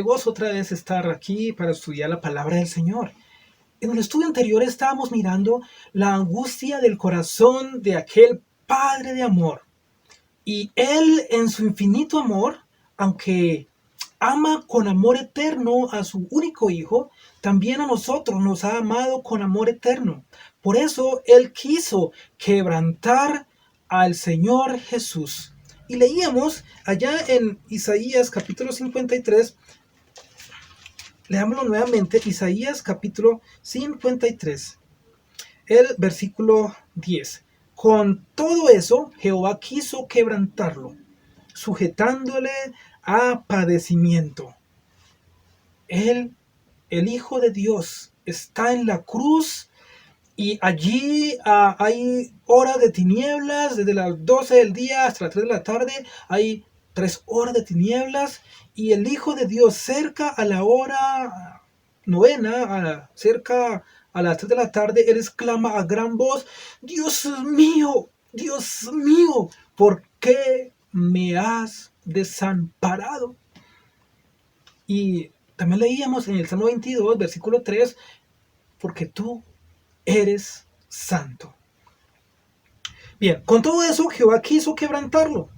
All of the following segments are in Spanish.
gozo otra vez estar aquí para estudiar la palabra del Señor. En el estudio anterior estábamos mirando la angustia del corazón de aquel Padre de amor. Y Él, en su infinito amor, aunque ama con amor eterno a su único Hijo, también a nosotros nos ha amado con amor eterno. Por eso Él quiso quebrantar al Señor Jesús. Y leíamos allá en Isaías capítulo 53, leámoslo nuevamente, Isaías capítulo 53, el versículo 10. Con todo eso, Jehová quiso quebrantarlo, sujetándole a padecimiento. Él, el Hijo de Dios, está en la cruz y allí hay horas de tinieblas, desde las 12 del día hasta las 3 de la tarde, hay 3 horas de tinieblas y el Hijo de Dios cerca a la hora novena, cerca a las 3 de la tarde, Él exclama a gran voz: Dios mío, ¿por qué me has desamparado? Y también leíamos en el Salmo 22, versículo 3, porque tú eres santo. Bien, con todo eso Jehová quiso quebrantarlo.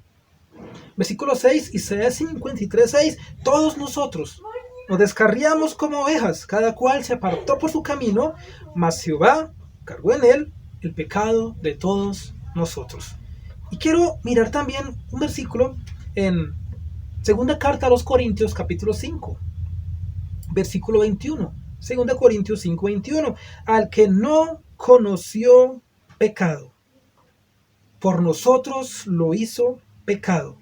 Versículo 6, Isaías 53, 6, todos nosotros nos descarriamos como ovejas, cada cual se apartó por su camino, mas Jehová cargó en él el pecado de todos nosotros. Y quiero mirar también un versículo en segunda carta a los Corintios capítulo 5, versículo 21. Segunda Corintios 5, 21. Al que no conoció pecado, por nosotros lo hizo pecado,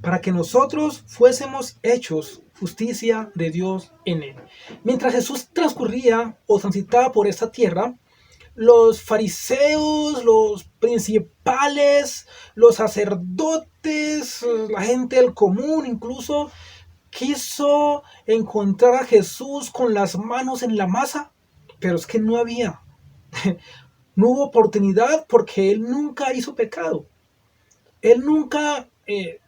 para que nosotros fuésemos hechos justicia de Dios en él. Mientras Jesús transcurría o transitaba por esta tierra, los fariseos, los principales, los sacerdotes, la gente del común incluso, quiso encontrar a Jesús con las manos en la masa, pero es que no había. No hubo oportunidad porque Él nunca hizo pecado. Él nunca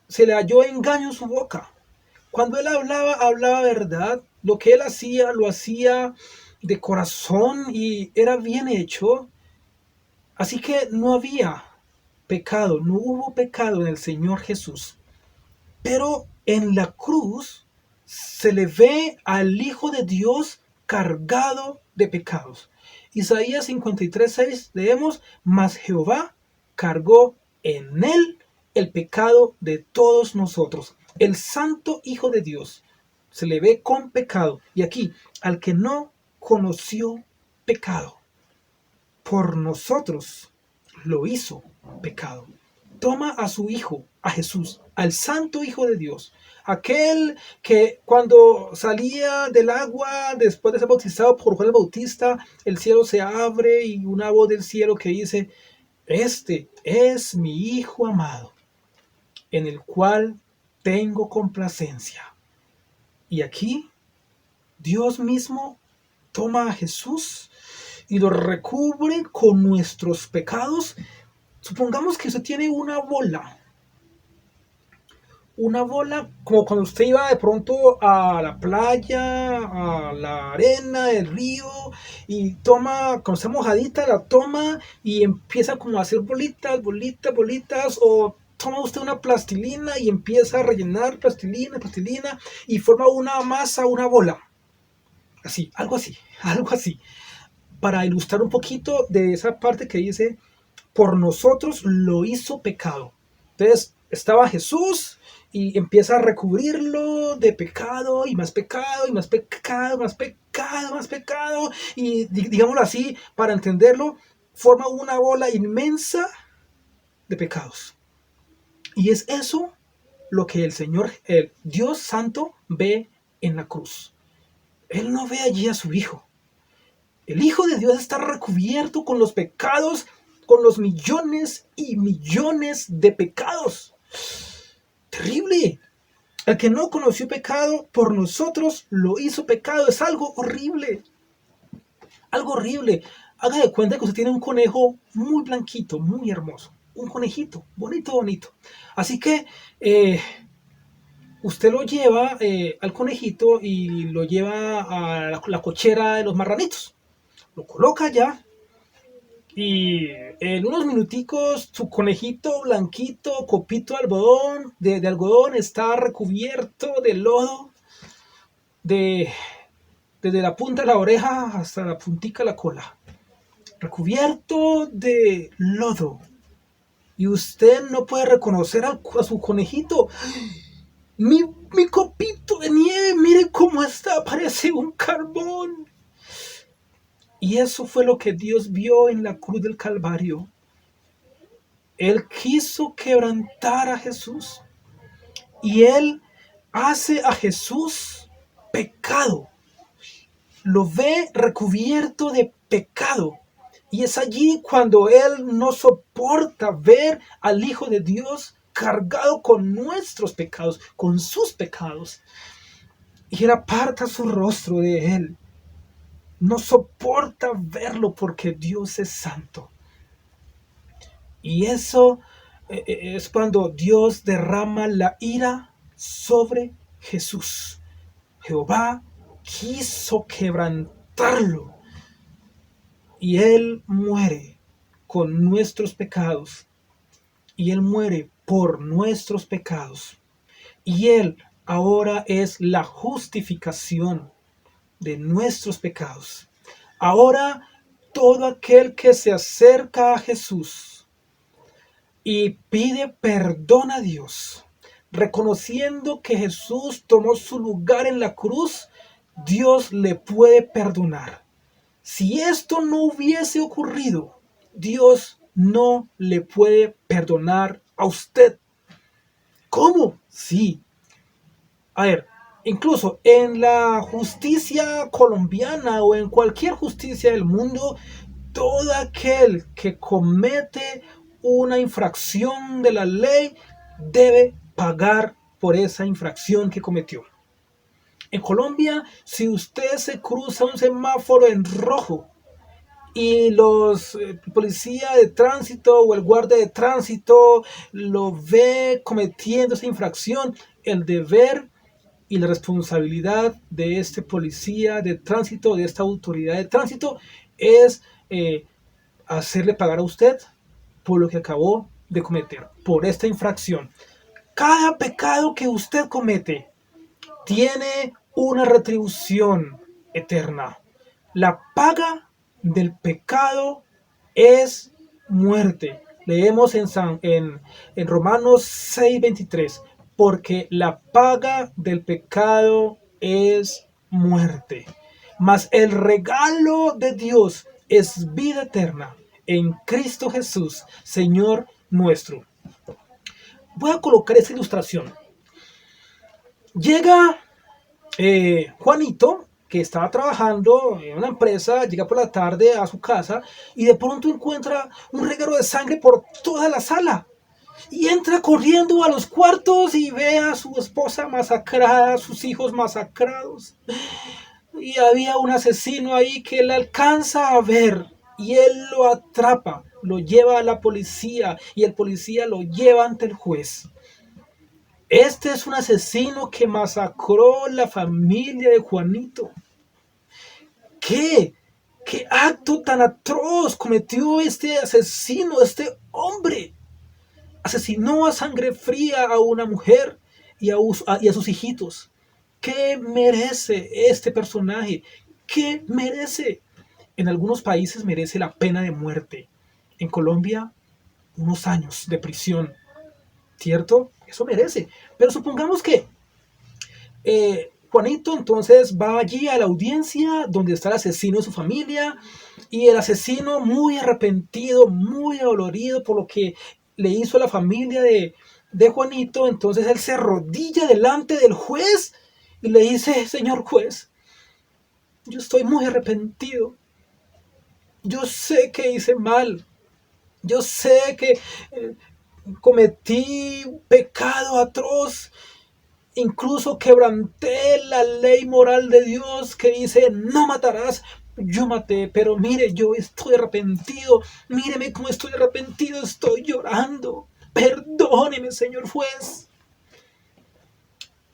se le halló engaño en su boca. Cuando Él hablaba verdad. Lo que Él hacía, lo hacía de corazón y era bien hecho. Así que no había pecado, no hubo pecado en el Señor Jesús. Pero en la cruz se le ve al Hijo de Dios cargado de pecados. Isaías 53, 6 leemos: mas Jehová cargó en él el pecado de todos nosotros. El santo Hijo de Dios se le ve con pecado. Y aquí, al que no conoció pecado, por nosotros lo hizo pecado. Toma a su Hijo, a Jesús, al santo Hijo de Dios, aquel que cuando salía del agua después de ser bautizado por Juan el Bautista, el cielo se abre y una voz del cielo que dice: este es mi Hijo amado, en el cual tengo complacencia. Y aquí Dios mismo toma a Jesús y lo recubre con nuestros pecados. Supongamos que usted tiene una bola como cuando usted iba de pronto a la playa, a la arena, el río, y toma, cuando está mojadita, la toma y empieza como a hacer bolitas, o toma usted una plastilina y empieza a rellenar plastilina, y forma una masa, una bola. Así, algo así. Para ilustrar un poquito de esa parte que dice: por nosotros lo hizo pecado. Entonces estaba Jesús y empieza a recubrirlo de pecado y más pecado y más pecado, más pecado, y digámoslo así, para entenderlo, forma una bola inmensa de pecados. Y es eso lo que el Señor, el Dios Santo, ve en la cruz. Él no ve allí a su Hijo. El Hijo de Dios está recubierto con los pecados, con los millones y millones de pecados. Terrible. El que no conoció pecado, por nosotros lo hizo pecado. Es algo horrible. Algo horrible. Haga de cuenta que usted tiene un conejo muy blanquito, muy hermoso. Un conejito, bonito. Así que usted lo lleva al conejito y lo lleva a la cochera de los marranitos. Lo coloca allá y en unos minuticos su conejito blanquito, copito de algodón, de algodón, está recubierto de lodo, de, desde la punta de la oreja hasta la puntica de la cola. Recubierto de lodo. Y usted no puede reconocer a su conejito. Mi, mi copito de nieve, mire cómo está, parece un carbón. Y eso fue lo que Dios vio en la cruz del Calvario. Él quiso quebrantar a Jesús. Y Él hace a Jesús pecado. Lo ve recubierto de pecado. Y es allí cuando Él no soporta ver al Hijo de Dios cargado con nuestros pecados, con sus pecados. Y Él aparta su rostro de Él. No soporta verlo porque Dios es santo. Y eso es cuando Dios derrama la ira sobre Jesús. Jehová quiso quebrantarlo y Él muere con nuestros pecados. Y Él muere por nuestros pecados. Y Él ahora es la justificación de nuestros pecados. Ahora todo aquel que se acerca a Jesús y pide perdón a Dios, reconociendo que Jesús tomó su lugar en la cruz, Dios le puede perdonar. Si esto no hubiese ocurrido, Dios no le puede perdonar a usted. ¿Cómo? Sí. A ver, incluso en la justicia colombiana o en cualquier justicia del mundo, todo aquel que comete una infracción de la ley debe pagar por esa infracción que cometió. En Colombia, si usted se cruza un semáforo en rojo y los policía de tránsito o el guardia de tránsito lo ve cometiendo esa infracción, el deber y la responsabilidad de este policía de tránsito, de esta autoridad de tránsito, es hacerle pagar a usted por lo que acabó de cometer, por esta infracción. Cada pecado que usted comete tiene una retribución eterna. La paga del pecado es muerte. Leemos en Romanos 6:23, porque la paga del pecado es muerte. Mas el regalo de Dios es vida eterna en Cristo Jesús, Señor nuestro. Voy a colocar esta ilustración. Llega Juanito, que estaba trabajando en una empresa, llega por la tarde a su casa y de pronto encuentra un reguero de sangre por toda la sala. Y entra corriendo a los cuartos y ve a su esposa masacrada, a sus hijos masacrados. Y había un asesino ahí que él alcanza a ver y él lo atrapa, lo lleva a la policía y el policía lo lleva ante el juez. Este es un asesino que masacró la familia de Juanito. ¿Qué? ¿Qué acto tan atroz cometió este asesino, este hombre? Asesinó a sangre fría a una mujer y a sus hijitos. ¿Qué merece este personaje? ¿Qué merece? En algunos países merece la pena de muerte. En Colombia, unos años de prisión. ¿Cierto? Eso merece. Pero supongamos que Juanito entonces va allí a la audiencia donde está el asesino de su familia y el asesino muy arrepentido, muy dolorido por lo que le hizo a la familia de Juanito, entonces él se arrodilla delante del juez y le dice: señor juez, yo estoy muy arrepentido, yo sé que hice mal, yo sé que cometí un pecado atroz, incluso quebranté la ley moral de Dios que dice no matarás. Yo maté, pero mire, yo estoy arrepentido, míreme cómo estoy arrepentido, estoy llorando, perdóneme, señor juez.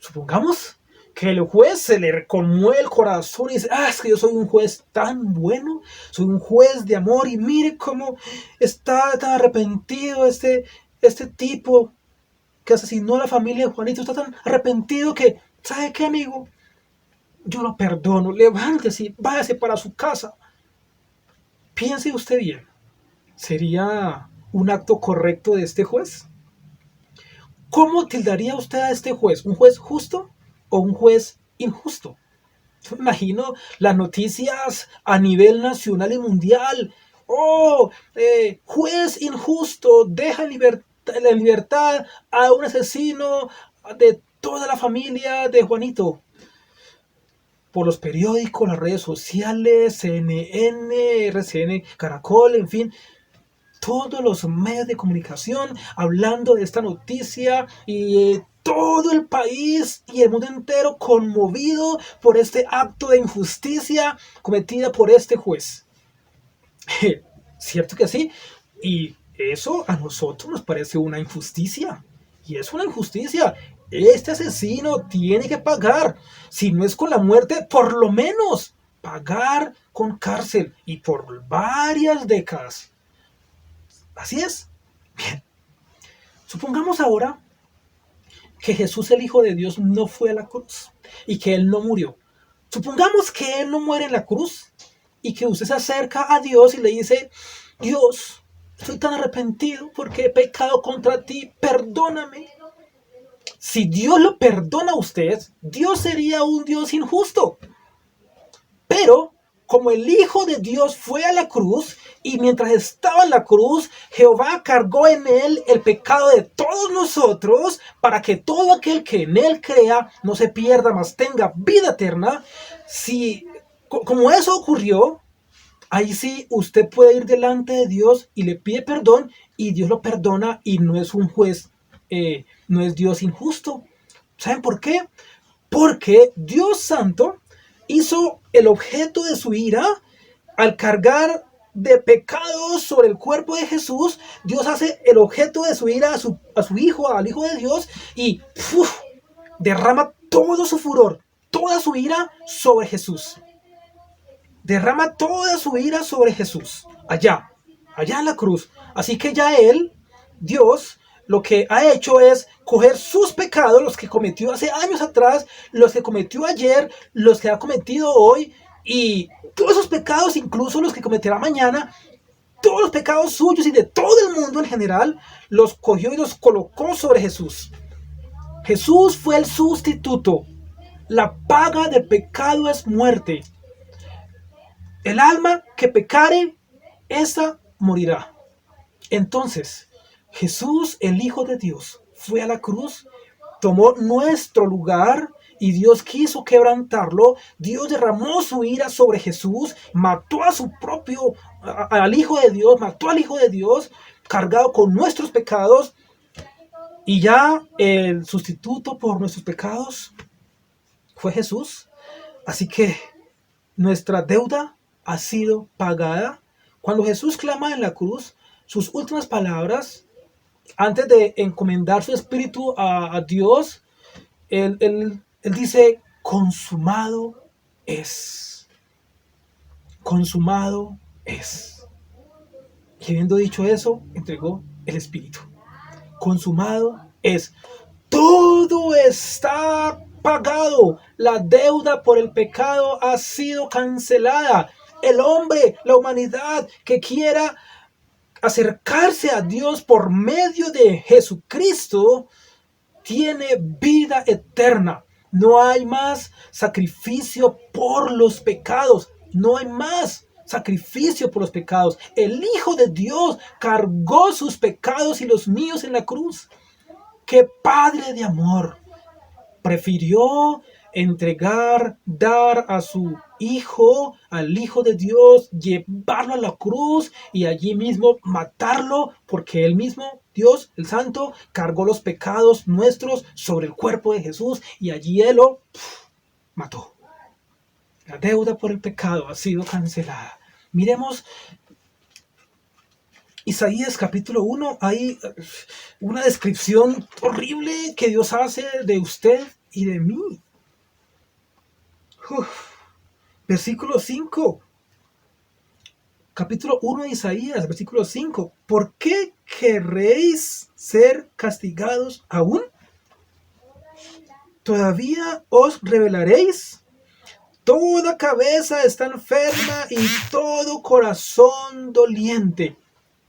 Supongamos que el juez se le conmueve el corazón y dice, es que yo soy un juez tan bueno, soy un juez de amor y mire cómo está tan arrepentido este tipo que asesinó a la familia de Juanito, está tan arrepentido que, ¿sabe qué, amigo? Yo lo perdono, levántese y váyase para su casa. Piense usted bien, ¿sería un acto correcto de este juez? ¿Cómo tildaría usted a este juez? ¿Un juez justo o un juez injusto? Yo me imagino las noticias a nivel nacional y mundial. Oh, juez injusto, deja la libertad a un asesino de toda la familia de Juanito. Por los periódicos, las redes sociales, CNN, RCN, Caracol, en fin, todos los medios de comunicación hablando de esta noticia y todo el país y el mundo entero conmovido por este acto de injusticia cometida por este juez. ¿Cierto que sí? Y eso a nosotros nos parece una injusticia. Y es una injusticia. Este asesino tiene que pagar. Si no es con la muerte, por lo menos pagar con cárcel y por varias décadas. Así es. Bien. Supongamos ahora que Jesús, el Hijo de Dios, no fue a la cruz y que Él no murió. Supongamos que Él no muere en la cruz y que usted se acerca a Dios y le dice, Dios, estoy tan arrepentido porque he pecado contra ti, perdóname. Si Dios lo perdona a usted, Dios sería un Dios injusto. Pero como el Hijo de Dios fue a la cruz y mientras estaba en la cruz, Jehová cargó en él el pecado de todos nosotros para que todo aquel que en él crea no se pierda, mas tenga vida eterna. Si como eso ocurrió, ahí sí usted puede ir delante de Dios y le pide perdón y Dios lo perdona y no es un juez, no es Dios injusto. ¿Saben por qué? Porque Dios Santo hizo el objeto de su ira al cargar de pecados sobre el cuerpo de Jesús. Dios hace el objeto de su ira a su Hijo, al Hijo de Dios, y derrama todo su furor, toda su ira sobre Jesús. Derrama toda su ira sobre Jesús, allá en la cruz. Así que ya Él, Dios, lo que ha hecho es coger sus pecados, los que cometió hace años atrás, los que cometió ayer, los que ha cometido hoy, y todos esos pecados, incluso los que cometerá mañana, todos los pecados suyos y de todo el mundo en general, los cogió y los colocó sobre Jesús. Jesús fue el sustituto. La paga del pecado es muerte. El alma que pecare, esa morirá. Entonces, Jesús, el Hijo de Dios, fue a la cruz, tomó nuestro lugar y Dios quiso quebrantarlo. Dios derramó su ira sobre Jesús, mató a su propio, al Hijo de Dios, mató al Hijo de Dios, cargado con nuestros pecados. Y ya el sustituto por nuestros pecados fue Jesús. Así que nuestra deuda ha sido pagada. Cuando Jesús clama en la cruz, sus últimas palabras, antes de encomendar su espíritu a Dios, él dice, consumado es. Consumado es. Y habiendo dicho eso, entregó el espíritu. Consumado es. Todo está pagado. La deuda por el pecado ha sido cancelada. El hombre, la humanidad que quiera acercarse a Dios por medio de Jesucristo, tiene vida eterna. No hay más sacrificio por los pecados. No hay más sacrificio por los pecados. El Hijo de Dios cargó sus pecados y los míos en la cruz. ¡Qué Padre de amor! Prefirió dar a su Hijo, al Hijo de Dios, llevarlo a la cruz y allí mismo matarlo, porque él mismo, Dios, el Santo, cargó los pecados nuestros sobre el cuerpo de Jesús y allí él lo mató. La deuda por el pecado ha sido cancelada. Miremos Isaías capítulo 1, hay una descripción horrible que Dios hace de usted y de mí. Uf. Versículo 5. Capítulo 1 de Isaías, versículo 5. ¿Por qué querréis ser castigados aún? ¿Todavía os rebelaréis? Toda cabeza está enferma y todo corazón doliente.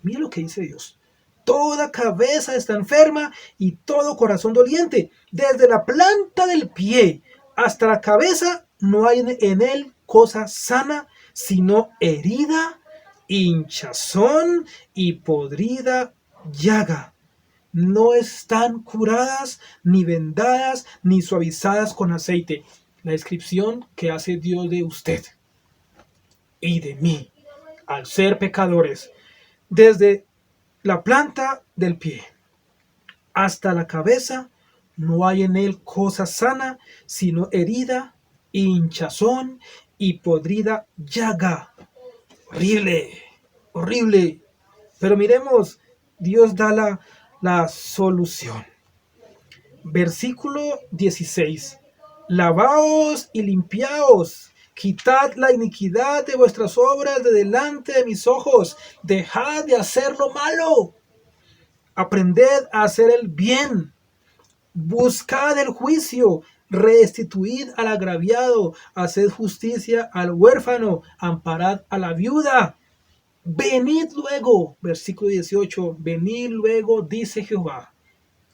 Mira lo que dice Dios. Toda cabeza está enferma y todo corazón doliente. Desde la planta del pie hasta la cabeza no hay en él cosa sana, sino herida, hinchazón y podrida llaga. No están curadas, ni vendadas, ni suavizadas con aceite. La descripción que hace Dios de usted y de mí, al ser pecadores, desde la planta del pie hasta la cabeza, no hay en él cosa sana, sino herida, hinchazón y podrida llaga. Horrible, horrible. Pero miremos, Dios da la solución. Versículo 16. Lavaos y limpiaos, quitad la iniquidad de vuestras obras de delante de mis ojos, dejad de hacer lo malo, aprended a hacer el bien, buscad el juicio, restituid al agraviado, haced justicia al huérfano, amparad a la viuda. Venid luego, versículo 18, venid luego, dice Jehová,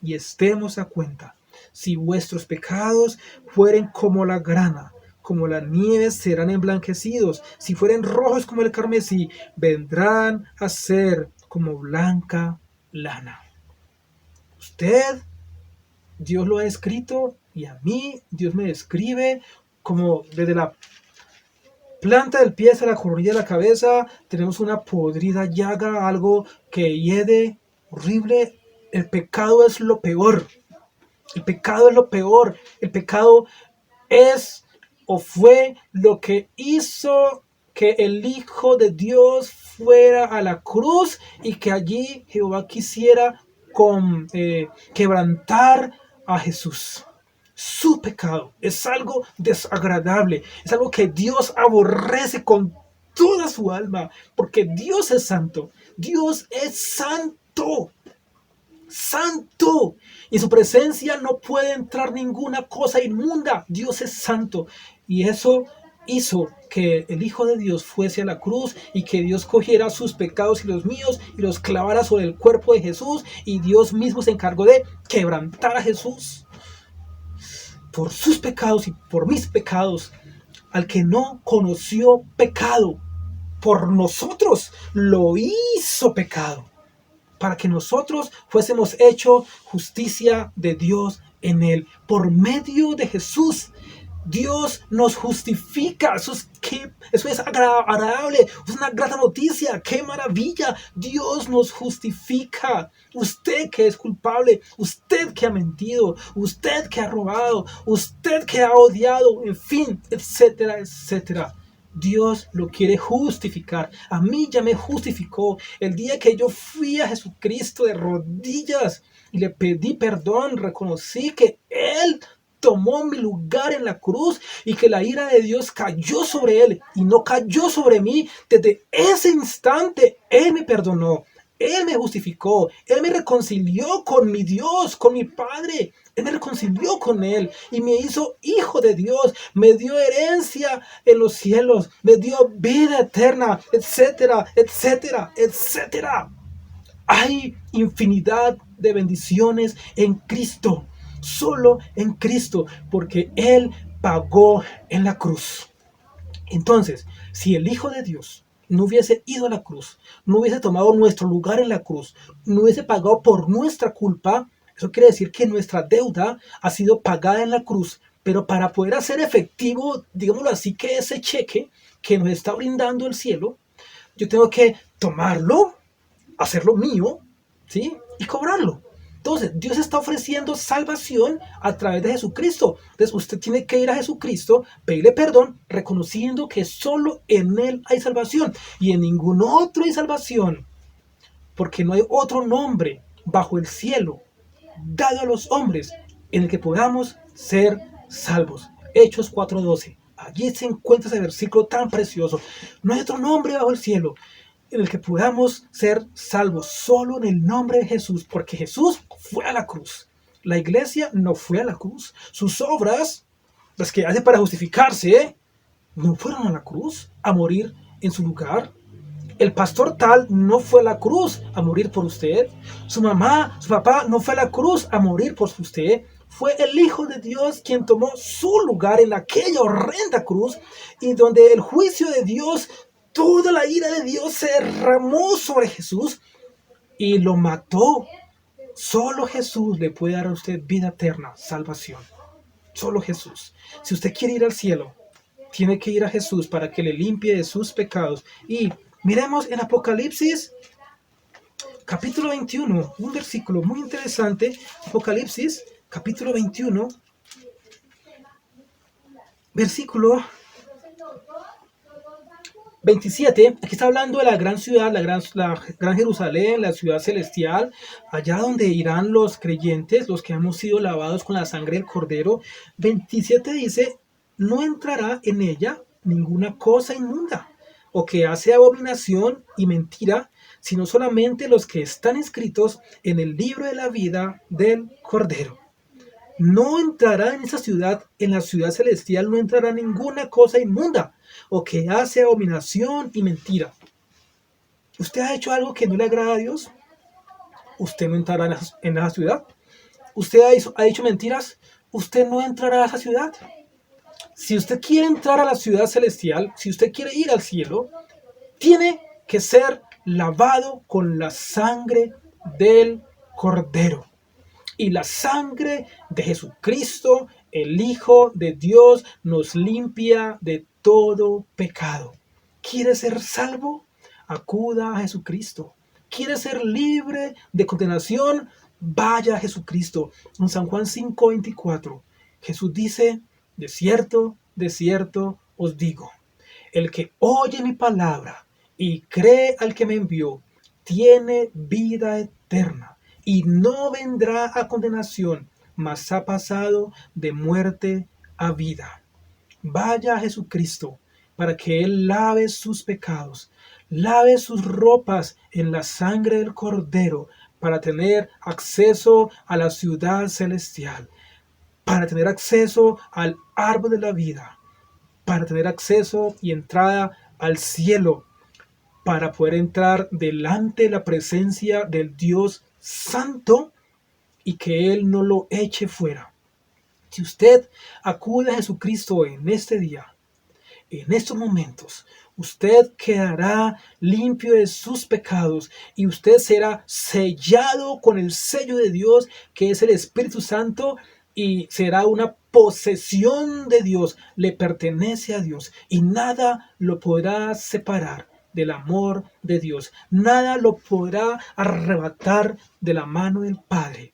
y estemos a cuenta. Si vuestros pecados fueren como la grana, como la nieve serán emblanquecidos. Si fueren rojos como el carmesí, vendrán a ser como blanca lana. Usted, Dios lo ha escrito, y a mí Dios me describe como desde la planta del pie hasta la coronilla de la cabeza tenemos una podrida llaga, algo que hiede, horrible. El pecado es lo peor. El pecado es lo peor. El pecado es o fue lo que hizo que el Hijo de Dios fuera a la cruz y que allí Jehová quisiera quebrantar a Jesús. Su pecado es algo desagradable, es algo que Dios aborrece con toda su alma, porque Dios es santo. Dios es santo. Santo, y en su presencia no puede entrar ninguna cosa inmunda. Dios es santo, y eso hizo que el Hijo de Dios fuese a la cruz y que Dios cogiera sus pecados y los míos y los clavara sobre el cuerpo de Jesús, y Dios mismo se encargó de quebrantar a Jesús por sus pecados y por mis pecados. Al que no conoció pecado, por nosotros lo hizo pecado, para que nosotros fuésemos hecho justicia de Dios en él. Por medio de Jesús, Dios nos justifica. Eso es agradable, es una grata noticia. ¡Qué maravilla! Dios nos justifica. Usted que es culpable, usted que ha mentido, usted que ha robado, usted que ha odiado, en fin, etcétera, etcétera. Dios lo quiere justificar. A mí ya me justificó el día que yo fui a Jesucristo de rodillas y le pedí perdón. Reconocí que Él tomó mi lugar en la cruz y que la ira de Dios cayó sobre Él y no cayó sobre mí. Desde ese instante Él me perdonó, Él me justificó, Él me reconcilió con mi Dios, con mi Padre. Él me reconcilió con Él y me hizo hijo de Dios, me dio herencia en los cielos, me dio vida eterna, etcétera, etcétera, etcétera. Hay infinidad de bendiciones en Cristo, solo en Cristo, porque Él pagó en la cruz. Entonces, si el Hijo de Dios no hubiese ido a la cruz, no hubiese tomado nuestro lugar en la cruz, no hubiese pagado por nuestra culpa, eso quiere decir que nuestra deuda ha sido pagada en la cruz, pero para poder hacer efectivo, digámoslo así, que ese cheque que nos está brindando el cielo, yo tengo que tomarlo, hacerlo mío, ¿sí? Y cobrarlo. Entonces, Dios está ofreciendo salvación a través de Jesucristo. Entonces, usted tiene que ir a Jesucristo, pedirle perdón, reconociendo que solo en Él hay salvación y en ningún otro hay salvación, porque no hay otro nombre bajo el cielo dado a los hombres en el que podamos ser salvos. Hechos 4:12. Allí se encuentra ese versículo tan precioso. No hay otro nombre bajo el cielo en el que podamos ser salvos, solo en el nombre de Jesús, porque Jesús fue a la cruz. La iglesia no fue a la cruz. Sus obras, las que hace para justificarse, no fueron a la cruz a morir en su lugar. El pastor tal no fue a la cruz a morir por usted. Su mamá, su papá no fue a la cruz a morir por usted. Fue el Hijo de Dios quien tomó su lugar en aquella horrenda cruz, y donde el juicio de Dios, toda la ira de Dios se derramó sobre Jesús y lo mató. Solo Jesús le puede dar a usted vida eterna, salvación. Solo Jesús. Si usted quiere ir al cielo, tiene que ir a Jesús para que le limpie de sus pecados. Y miremos en Apocalipsis capítulo 21, un versículo muy interesante. Apocalipsis capítulo 21, versículo 27. Aquí está hablando de la gran ciudad, la gran Jerusalén, la ciudad celestial, allá donde irán los creyentes, los que hemos sido lavados con la sangre del Cordero. 27 dice: no entrará en ella ninguna cosa inmunda, o que hace abominación y mentira, sino solamente los que están escritos en el libro de la vida del Cordero. No entrará en esa ciudad, en la ciudad celestial, no entrará ninguna cosa inmunda, o que hace abominación y mentira. ¿Usted ha hecho algo que no le agrada a Dios? Usted no entrará en esa ciudad. ¿Usted ha dicho mentiras? Usted no entrará a esa ciudad. Si usted quiere entrar a la ciudad celestial, si usted quiere ir al cielo, tiene que ser lavado con la sangre del Cordero. Y la sangre de Jesucristo, el Hijo de Dios, nos limpia de todo pecado. ¿Quiere ser salvo? Acuda a Jesucristo. ¿Quiere ser libre de condenación? Vaya a Jesucristo. En San Juan 5:24, Jesús dice: de cierto os digo, el que oye mi palabra y cree al que me envió, tiene vida eterna y no vendrá a condenación, mas ha pasado de muerte a vida. Vaya a Jesucristo para que Él lave sus pecados, lave sus ropas en la sangre del Cordero, para tener acceso a la ciudad celestial, para tener acceso al árbol de la vida, para tener acceso y entrada al cielo, para poder entrar delante de la presencia del Dios Santo y que Él no lo eche fuera. Si usted acude a Jesucristo en este día, en estos momentos, usted quedará limpio de sus pecados y usted será sellado con el sello de Dios, que es el Espíritu Santo, y será una posesión de Dios, le pertenece a Dios y nada lo podrá separar del amor de Dios, nada lo podrá arrebatar de la mano del Padre.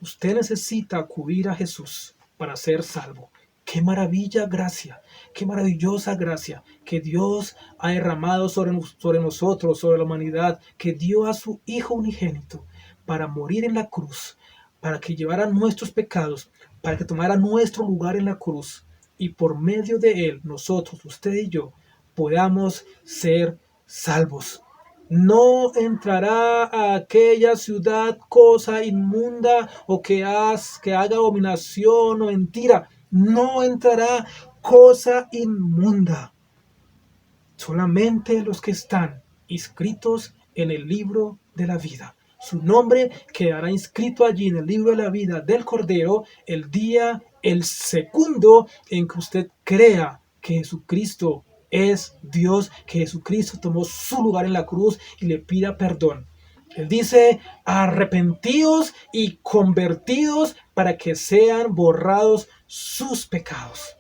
Usted necesita acudir a Jesús para ser salvo. Qué maravilla gracia, qué maravillosa gracia que Dios ha derramado sobre nosotros, sobre la humanidad, que dio a su Hijo unigénito para morir en la cruz, para que llevara nuestros pecados, para que tomara nuestro lugar en la cruz, y por medio de Él, nosotros, usted y yo, podamos ser salvos. No entrará a aquella ciudad cosa inmunda, o que haga abominación o mentira. No entrará cosa inmunda. Solamente los que están inscritos en el libro de la vida. Su nombre quedará inscrito allí en el libro de la vida del Cordero el segundo en que usted crea que Jesucristo es Dios, que Jesucristo tomó su lugar en la cruz y le pida perdón. Él dice: arrepentíos y convertidos para que sean borrados sus pecados.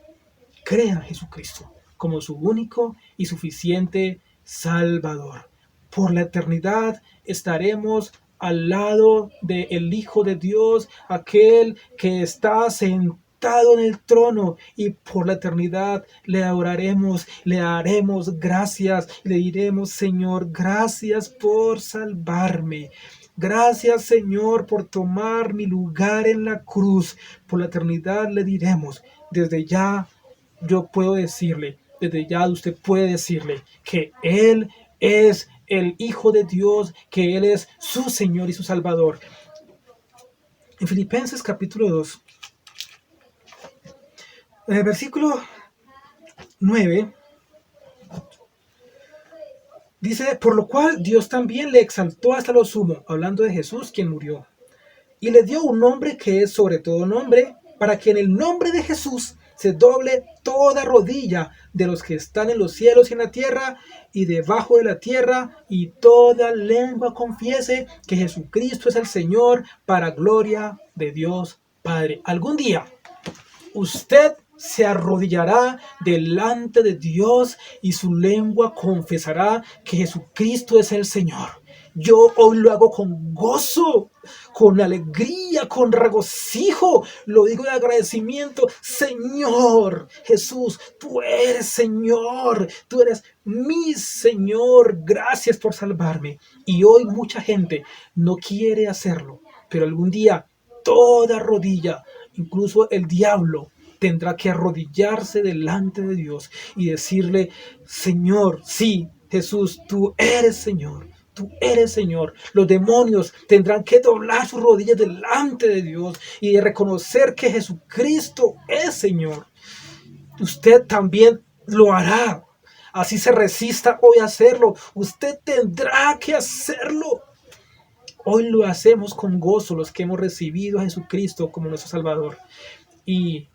Crea en Jesucristo como su único y suficiente Salvador. Por la eternidad estaremos al lado del Hijo de Dios, aquel que está sentado en el trono, y por la eternidad le adoraremos, le daremos gracias y le diremos: Señor, gracias por salvarme. Gracias, Señor, por tomar mi lugar en la cruz. Por la eternidad le diremos, desde ya yo puedo decirle, desde ya usted puede decirle que Él es el Hijo de Dios, que Él es su Señor y su Salvador. En Filipenses capítulo 2, en el versículo 9, dice, por lo cual Dios también le exaltó hasta lo sumo, hablando de Jesús, quien murió, y le dio un nombre que es sobre todo nombre, para que en el nombre de Jesús se doble toda rodilla de los que están en los cielos y en la tierra y debajo de la tierra, y toda lengua confiese que Jesucristo es el Señor, para gloria de Dios Padre. Algún día usted se arrodillará delante de Dios y su lengua confesará que Jesucristo es el Señor. Yo hoy lo hago con gozo, con alegría, con regocijo. Lo digo de agradecimiento. Señor Jesús, tú eres Señor. Tú eres mi Señor. Gracias por salvarme. Y hoy mucha gente no quiere hacerlo. Pero algún día toda rodilla, incluso el diablo, tendrá que arrodillarse delante de Dios y decirle, Señor, sí, Jesús, tú eres Señor. Tú eres Señor. Los demonios tendrán que doblar sus rodillas delante de Dios y reconocer que Jesucristo es Señor. Usted también lo hará. Así se resista hoy a hacerlo. Usted tendrá que hacerlo. Hoy lo hacemos con gozo los que hemos recibido a Jesucristo como nuestro Salvador. Y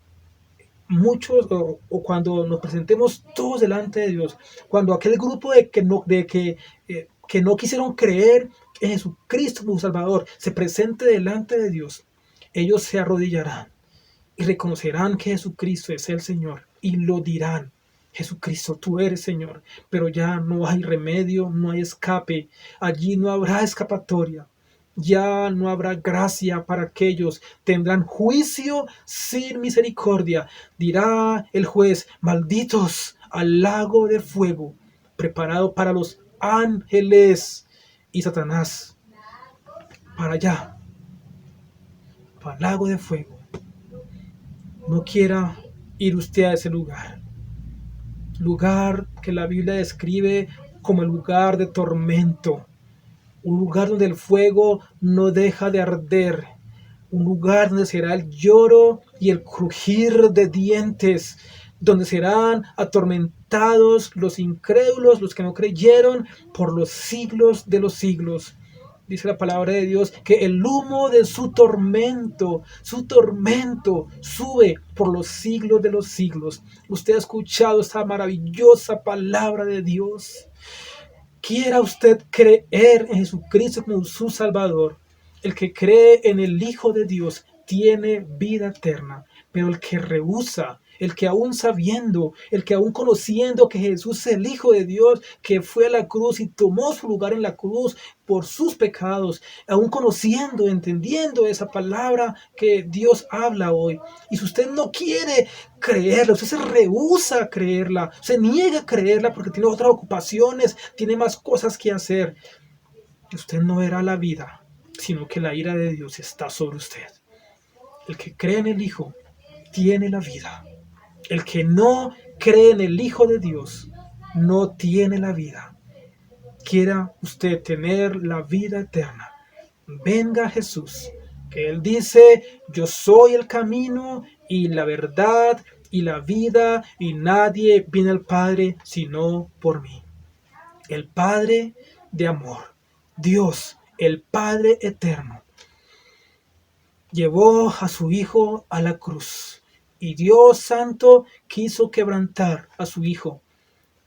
muchos, o cuando nos presentemos todos delante de Dios, cuando aquel grupo que no quisieron creer en Jesucristo como Salvador se presente delante de Dios, ellos se arrodillarán y reconocerán que Jesucristo es el Señor y lo dirán. Jesucristo, tú eres Señor, pero ya no hay remedio, no hay escape, allí no habrá escapatoria. Ya no habrá gracia para aquellos, tendrán juicio sin misericordia. Dirá el juez, malditos al lago de fuego, preparado para los ángeles y Satanás. Para allá, para el lago de fuego. No quiera ir usted a ese lugar. Lugar que la Biblia describe como el lugar de tormento. Un lugar donde el fuego no deja de arder, un lugar donde será el lloro y el crujir de dientes, donde serán atormentados los incrédulos, los que no creyeron, por los siglos de los siglos. Dice la palabra de Dios que el humo de su tormento sube por los siglos de los siglos. Usted ha escuchado esta maravillosa palabra de Dios. Quiera usted creer en Jesucristo como su Salvador. El que cree en el Hijo de Dios tiene vida eterna, pero el que rehúsa, el que aún sabiendo, el que aún conociendo que Jesús es el Hijo de Dios, que fue a la cruz y tomó su lugar en la cruz por sus pecados, aún conociendo, entendiendo esa palabra que Dios habla hoy. Y si usted no quiere creerla, usted se rehúsa a creerla, se niega a creerla porque tiene otras ocupaciones, tiene más cosas que hacer, usted no verá la vida, sino que la ira de Dios está sobre usted. El que cree en el Hijo tiene la vida. El que no cree en el Hijo de Dios no tiene la vida. Quiera usted tener la vida eterna, venga a Jesús, que Él dice, yo soy el camino y la verdad y la vida, y nadie viene al Padre sino por mí. El Padre de amor, Dios, el Padre eterno, llevó a su Hijo a la cruz. Y Dios Santo quiso quebrantar a su Hijo,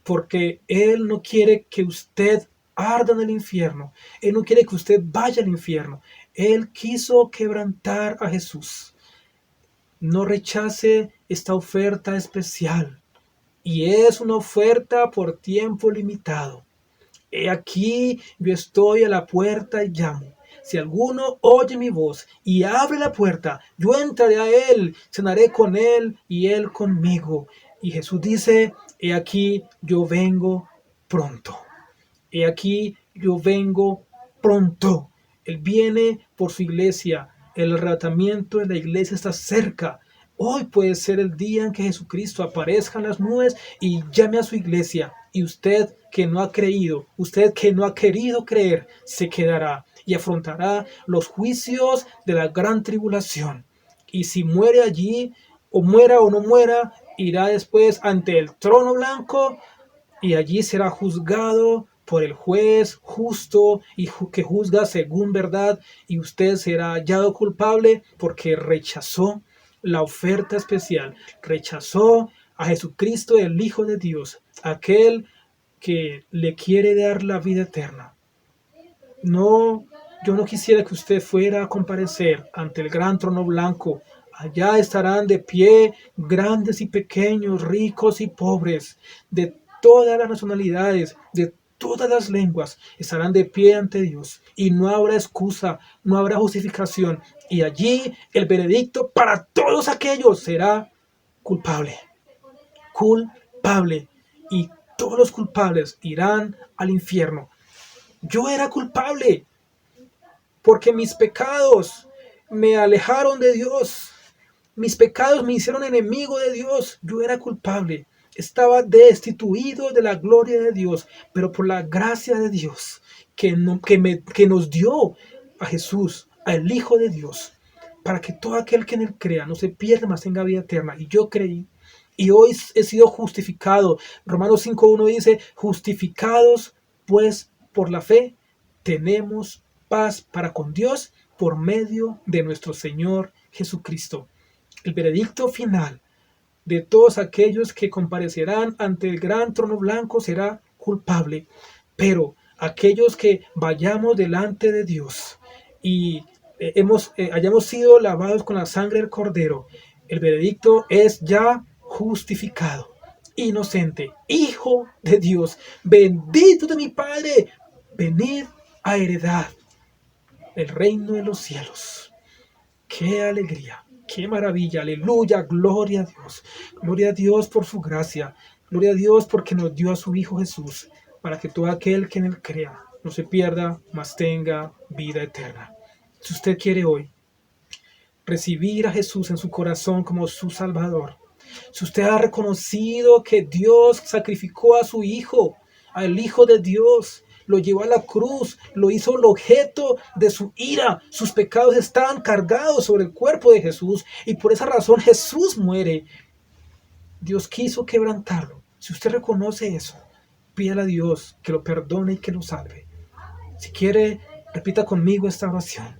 porque Él no quiere que usted arda en el infierno. Él no quiere que usted vaya al infierno. Él quiso quebrantar a Jesús. No rechace esta oferta especial. Y es una oferta por tiempo limitado. He aquí, yo estoy a la puerta y llamo. Si alguno oye mi voz y abre la puerta, yo entraré a él, cenaré con él y él conmigo. Y Jesús dice, he aquí, yo vengo pronto. He aquí, yo vengo pronto. Él viene por su iglesia. El arrebatamiento de la iglesia está cerca. Hoy puede ser el día en que Jesucristo aparezca en las nubes y llame a su iglesia. Y usted que no ha creído, usted que no ha querido creer, se quedará y afrontará los juicios de la gran tribulación. Y si muere allí, o muera o no muera, irá después ante el trono blanco y allí será juzgado por el juez justo y que juzga según verdad, y usted será hallado culpable porque rechazó la oferta especial, rechazó a Jesucristo, el Hijo de Dios, aquel que le quiere dar la vida eterna. No, yo no quisiera que usted fuera a comparecer ante el gran trono blanco. Allá estarán de pie grandes y pequeños, ricos y pobres, de todas las nacionalidades, de todas las lenguas, estarán de pie ante Dios. Y no habrá excusa, no habrá justificación. Y allí el veredicto para todos aquellos será culpable. Culpable. Y todos los culpables irán al infierno. Yo era culpable porque mis pecados me alejaron de Dios. Mis pecados me hicieron enemigo de Dios. Yo era culpable. Estaba destituido de la gloria de Dios, pero por la gracia de Dios que nos dio a Jesús, al Hijo de Dios, para que todo aquel que en él crea no se pierda, mas tenga vida eterna. Y yo creí. Y hoy he sido justificado. Romanos 5:1 dice, justificados pues por la fe, tenemos paz para con Dios por medio de nuestro Señor Jesucristo. El veredicto final de todos aquellos que comparecerán ante el gran trono blanco será culpable, pero aquellos que vayamos delante de Dios y hayamos sido lavados con la sangre del Cordero, el veredicto es ya justificado, inocente, hijo de Dios, bendito de mi Padre, venid a heredar el reino de los cielos. ¡Qué alegría! ¡Qué maravilla! ¡Aleluya! ¡Gloria a Dios! ¡Gloria a Dios por su gracia! ¡Gloria a Dios porque nos dio a su Hijo Jesús! Para que todo aquel que en él crea no se pierda, mas tenga vida eterna. Si usted quiere hoy recibir a Jesús en su corazón como su Salvador, si usted ha reconocido que Dios sacrificó a su Hijo, al Hijo de Dios, lo llevó a la cruz, lo hizo el objeto de su ira. Sus pecados estaban cargados sobre el cuerpo de Jesús y por esa razón Jesús muere. Dios quiso quebrantarlo. Si usted reconoce eso, pídale a Dios que lo perdone y que lo salve. Si quiere, repita conmigo esta oración.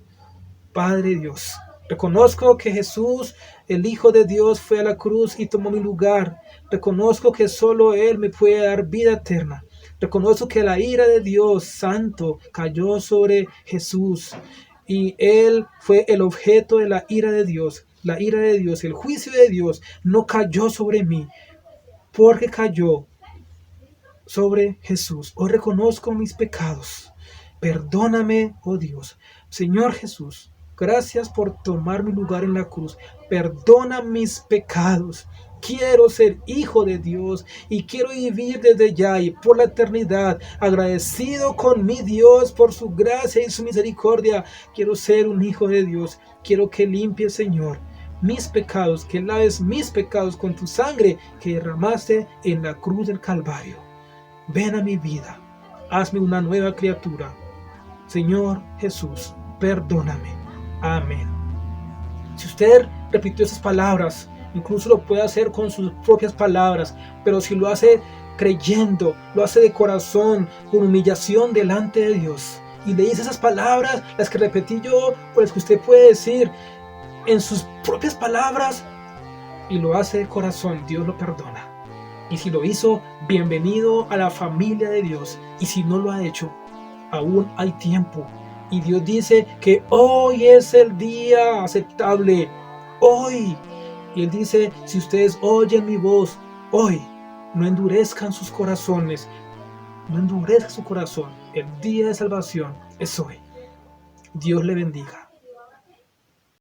Padre Dios, reconozco que Jesús, el Hijo de Dios, fue a la cruz y tomó mi lugar. Reconozco que solo Él me puede dar vida eterna. Reconozco que la ira de Dios Santo cayó sobre Jesús y Él fue el objeto de la ira de Dios. La ira de Dios, el juicio de Dios no cayó sobre mí porque cayó sobre Jesús. Hoy reconozco mis pecados. Perdóname, oh Dios. Señor Jesús, gracias por tomar mi lugar en la cruz. Perdona mis pecados. Quiero ser hijo de Dios y quiero vivir desde ya y por la eternidad agradecido con mi Dios por su gracia y su misericordia. Quiero ser un hijo de Dios. Quiero que limpie, Señor, mis pecados, que laves mis pecados con tu sangre que derramaste en la cruz del Calvario. Ven a mi vida. Hazme una nueva criatura. Señor Jesús, perdóname. Amén. Si usted repitió esas palabras, incluso lo puede hacer con sus propias palabras, pero si lo hace creyendo, lo hace de corazón, con humillación delante de Dios, y le dice esas palabras, las que repetí yo, o las que usted puede decir en sus propias palabras, y lo hace de corazón, Dios lo perdona. Y si lo hizo, bienvenido a la familia de Dios. Y si no lo ha hecho, aún hay tiempo. Y Dios dice que hoy es el día aceptable. Hoy. Y Él dice, si ustedes oyen mi voz, hoy, no endurezcan sus corazones. No endurezcan su corazón. El día de salvación es hoy. Dios le bendiga.